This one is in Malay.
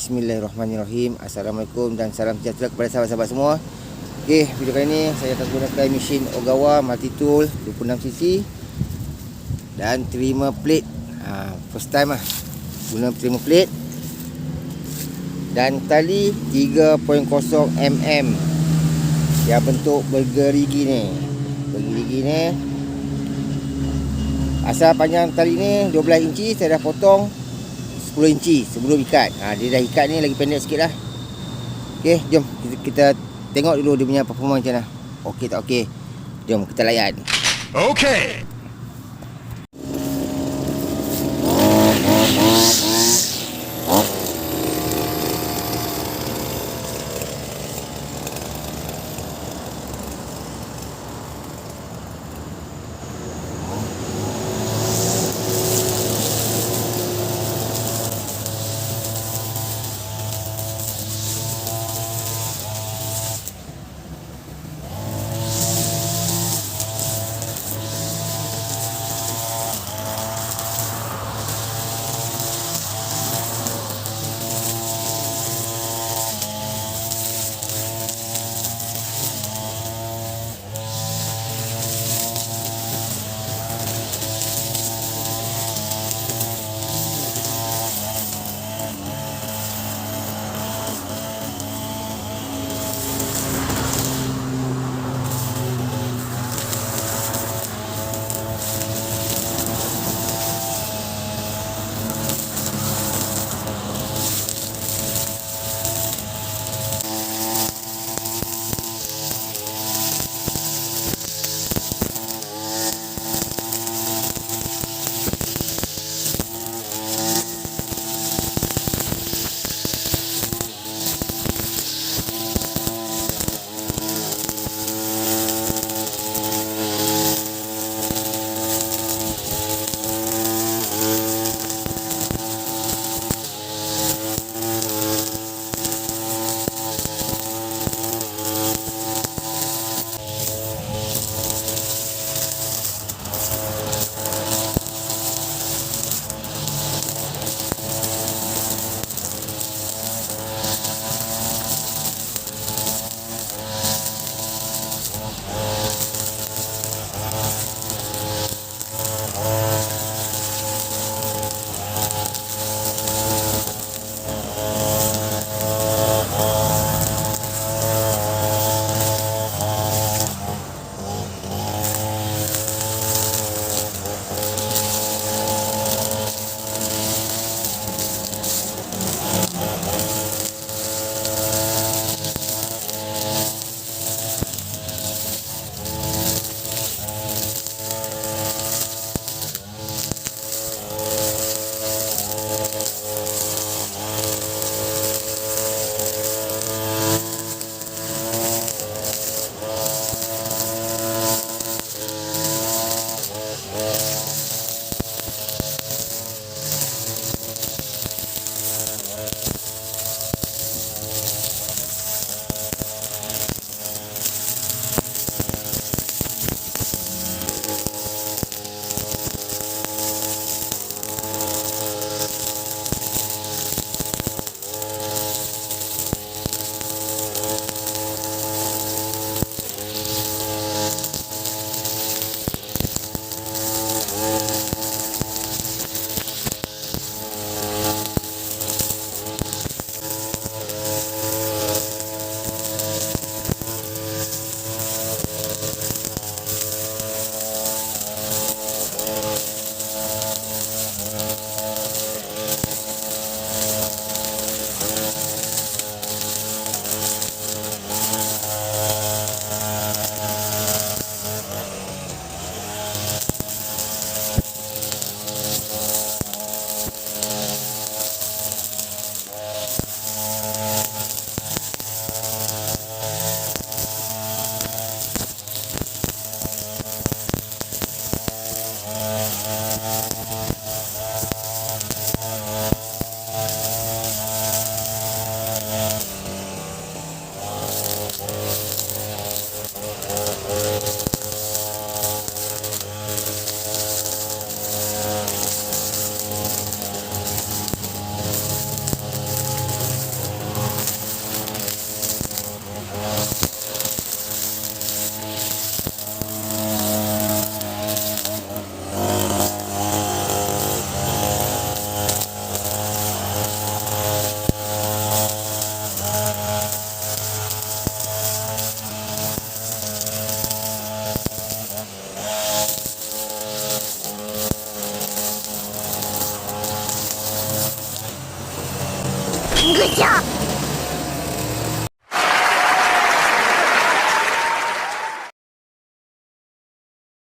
Bismillahirrahmanirrahim. Assalamualaikum dan salam sejahtera kepada sahabat-sahabat semua. Okey, video kali ini saya akan gunakan mesin Ogawa Multi-Tool 26cc dan terima plate. First time guna terima plate dan tali 3.0 mm yang bentuk bergerigi ni. Bergerigi ni. Asal panjang tali ni 12 inci, saya dah potong 10 inci sebelum ikat. Dia dah ikat ni lagi pendek sikit lah. Okey, jom kita tengok dulu dia punya performa macam mana. Okey tak okey? Jom kita layan. Okay. Good job.